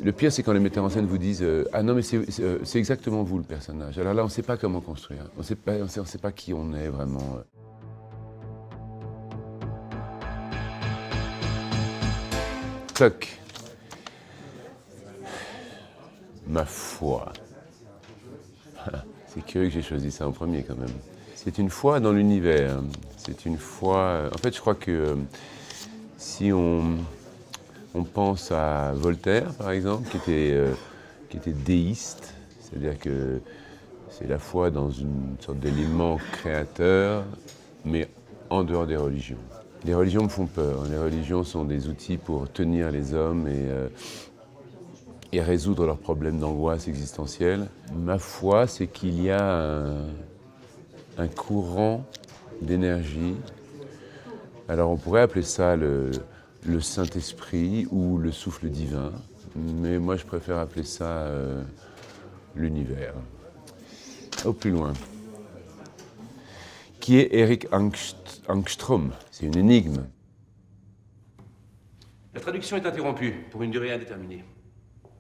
Le pire, c'est quand les metteurs en scène vous disent ah non, mais c'est exactement vous le personnage. Alors là, on ne sait pas comment construire. On ne sait pas qui on est vraiment. Toc. Ma foi. C'est curieux que j'ai choisi ça en premier quand même. C'est une foi dans l'univers. C'est une foi. En fait, je crois que si on pense à Voltaire, par exemple, qui était déiste, c'est-à-dire que c'est la foi dans une sorte d'élément créateur, mais en dehors des religions. Les religions me font peur. Les religions sont des outils pour tenir les hommes et résoudre leurs problèmes d'angoisse existentielle. Ma foi, c'est qu'il y a un courant d'énergie. Alors on pourrait appeler ça le Saint-Esprit ou le souffle divin, mais moi je préfère appeler ça l'univers. Au plus loin. Qui est Eric Engström? C'est une énigme. La traduction est interrompue pour une durée indéterminée.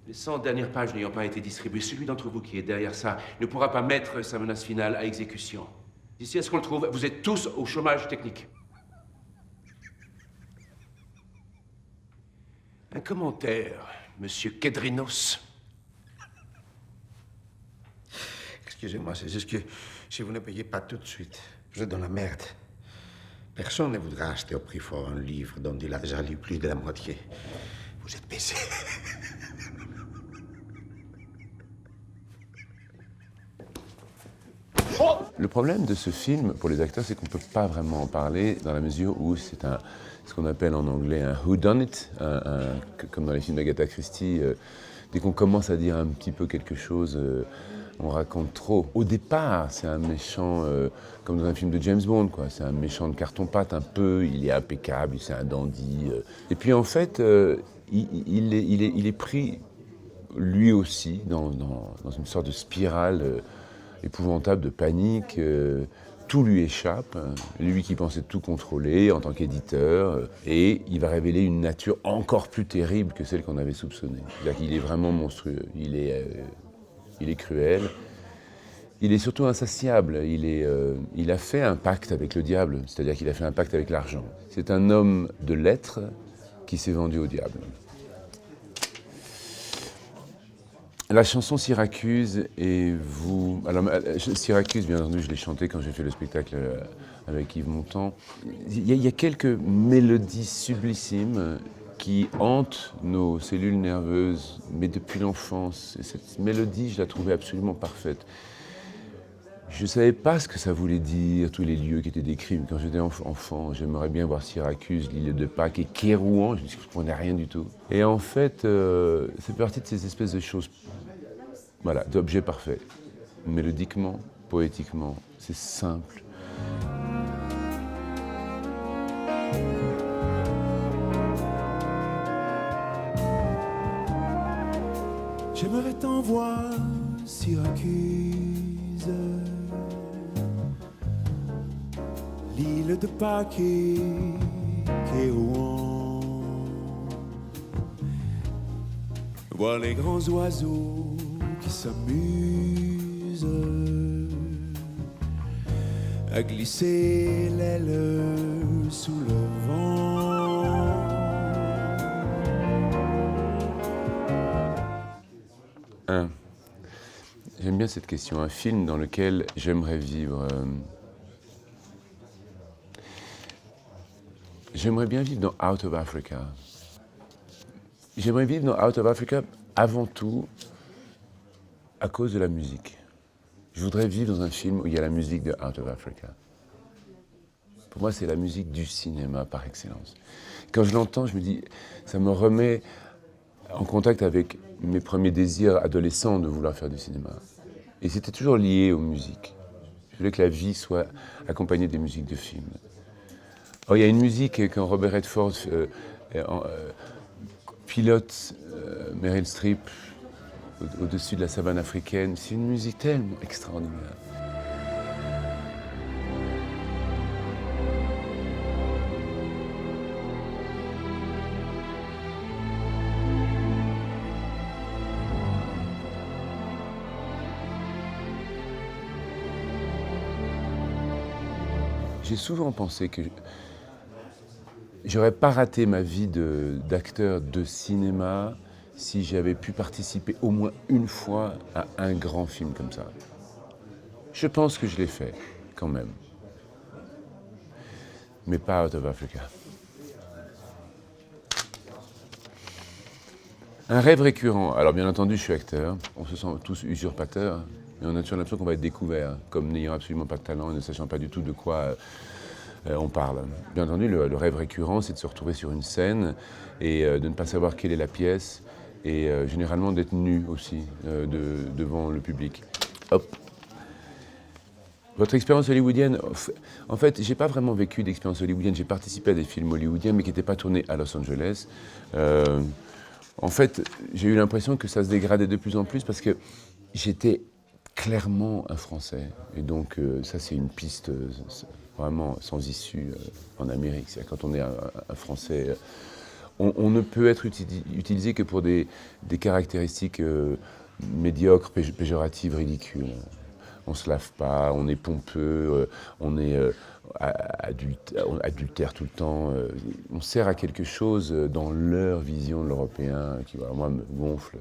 Les 100 dernières pages n'ayant pas été distribuées, celui d'entre vous qui est derrière ça ne pourra pas mettre sa menace finale à exécution. D'ici à ce qu'on le trouve, vous êtes tous au chômage technique. Un commentaire, monsieur Kedrinos. Excusez-moi, c'est juste que si vous ne payez pas tout de suite, vous êtes dans la merde. Personne ne voudra acheter au prix fort un livre dont il a déjà lu plus de la moitié. Vous êtes baissé. Le problème de ce film pour les acteurs, c'est qu'on ne peut pas vraiment en parler dans la mesure où c'est ce qu'on appelle en anglais un whodunit, comme dans les films d'Agatha Christie. Dès qu'on commence à dire un petit peu quelque chose, on raconte trop. Au départ, c'est un méchant, comme dans un film de James Bond, quoi. C'est un méchant de carton-pâte un peu, il est impeccable, c'est un dandy. Et puis en fait, il est pris, lui aussi, dans une sorte de spirale épouvantable de panique. Tout lui échappe, lui qui pensait tout contrôler en tant qu'éditeur, et il va révéler une nature encore plus terrible que celle qu'on avait soupçonnée. C'est-à-dire qu'il est vraiment monstrueux, il est cruel, il est surtout insatiable, il a fait un pacte avec le diable, c'est-à-dire qu'il a fait un pacte avec l'argent. C'est un homme de lettres qui s'est vendu au diable. La chanson Syracuse et vous... Alors, Syracuse, bien entendu, je l'ai chantée quand j'ai fait le spectacle avec Yves Montand. Il y a quelques mélodies sublissimes qui hantent nos cellules nerveuses, mais depuis l'enfance. Et cette mélodie, je la trouvais absolument parfaite. Je ne savais pas ce que ça voulait dire, tous les lieux qui étaient décrits. Quand j'étais enfant, j'aimerais bien voir Syracuse, l'île de Pâques et Kérouan. Je ne comprenais rien du tout. Et en fait, c'est parti de ces espèces de choses, voilà, d'objets parfaits. Mélodiquement, poétiquement, c'est simple. J'aimerais t'en voir, Syracuse, l'île de Pâques et Kérouan. Voir les grands oiseaux qui s'amusent à glisser l'aile sous le vent. J'aime bien cette question. Un film dans lequel j'aimerais vivre. J'aimerais bien vivre dans Out of Africa. J'aimerais vivre dans Out of Africa avant tout à cause de la musique. Je voudrais vivre dans un film où il y a la musique de Out of Africa. Pour moi, c'est la musique du cinéma par excellence. Quand je l'entends, je me dis, ça me remet en contact avec mes premiers désirs adolescents de vouloir faire du cinéma. Et c'était toujours lié aux musiques. Je voulais que la vie soit accompagnée des musiques de films. Oh, il y a une musique quand Robert Redford pilote Meryl Streep au-dessus de la savane africaine. C'est une musique tellement extraordinaire. J'ai souvent pensé que j'aurais pas raté ma vie d'acteur de cinéma si j'avais pu participer au moins une fois à un grand film comme ça. Je pense que je l'ai fait, quand même. Mais pas Out of Africa. Un rêve récurrent. Alors bien entendu, je suis acteur. On se sent tous usurpateurs. Mais on a toujours l'impression qu'on va être découvert, comme n'ayant absolument pas de talent et ne sachant pas du tout de quoi on parle. Bien entendu, le rêve récurrent, c'est de se retrouver sur une scène et de ne pas savoir quelle est la pièce et généralement d'être nu aussi devant le public. Hop. Votre expérience hollywoodienne, en fait, j'ai pas vraiment vécu d'expérience hollywoodienne. J'ai participé à des films hollywoodiens, mais qui n'étaient pas tournés à Los Angeles. En fait, j'ai eu l'impression que ça se dégradait de plus en plus parce que j'étais clairement un Français. Et donc, ça, c'est une piste vraiment sans issue en Amérique. C'est-à-dire quand on est un Français, on ne peut être utilisé que pour des caractéristiques médiocres, péjoratives, ridicules. On ne se lave pas, on est pompeux, on est adultère tout le temps. On sert à quelque chose dans leur vision de l'Européen qui, voilà, moi, me gonfle.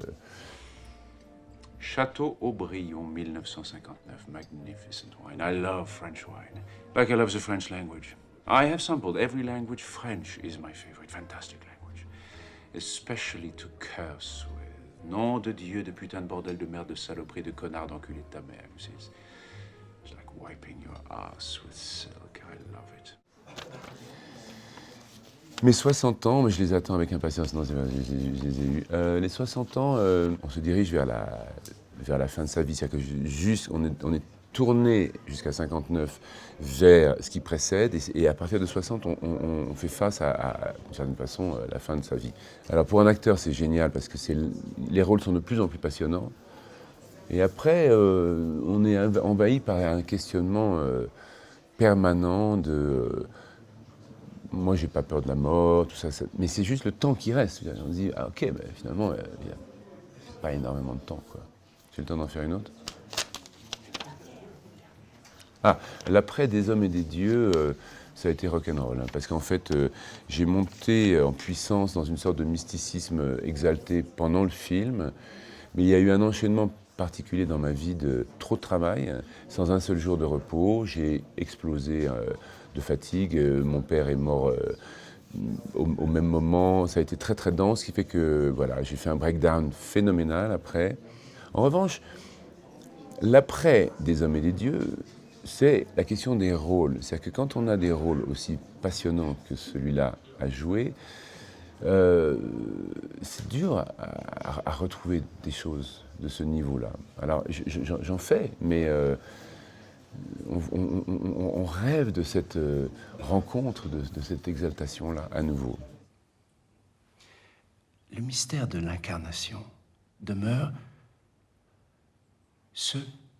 Château-Aubryon, 1959. Magnificent wine. I love French wine. Like I love the French language. I have sampled every language. French is my favorite. Fantastic language. Especially to curse with. Nom de Dieu, de putain de bordel, de merde, de saloperie, de connard, d'enculé de ta mère. It's like wiping your ass with silk. I love it. Mes 60 ans, mais je les attends avec impatience. Non, je les ai eus. Les 60 ans, on se dirige vers la fin de sa vie. C'est-à-dire que on est tourné jusqu'à 59 vers ce qui précède, et à partir de 60, on fait face à d'une certaine façon, la fin de sa vie. Alors pour un acteur, c'est génial parce que les rôles sont de plus en plus passionnants. Et après, on est envahi par un questionnement permanent de... Moi, j'ai pas peur de la mort, tout ça, mais c'est juste le temps qui reste. On se dit, ah, ok, ben, finalement, il n'y a pas énormément de temps, quoi. J'ai le temps d'en faire une autre. Ah, l'après des hommes et des dieux, ça a été rock'n'roll, hein, parce qu'en fait, j'ai monté en puissance dans une sorte de mysticisme exalté pendant le film, mais il y a eu un enchaînement particulier dans ma vie de trop de travail, sans un seul jour de repos. J'ai explosé de fatigue. Mon père est mort au même moment. Ça a été très très dense, ce qui fait que voilà, j'ai fait un breakdown phénoménal après. En revanche, l'après des hommes et des dieux, c'est la question des rôles. C'est-à-dire que quand on a des rôles aussi passionnants que celui-là à jouer, c'est dur à retrouver des choses de ce niveau-là. Alors, j'en fais, mais on rêve de cette rencontre, de cette exaltation-là, à nouveau. Le mystère de l'incarnation demeure ce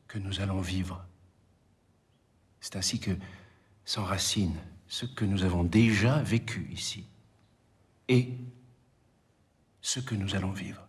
que nous allons vivre. C'est ainsi que s'enracine ce que nous avons déjà vécu ici et ce que nous allons vivre.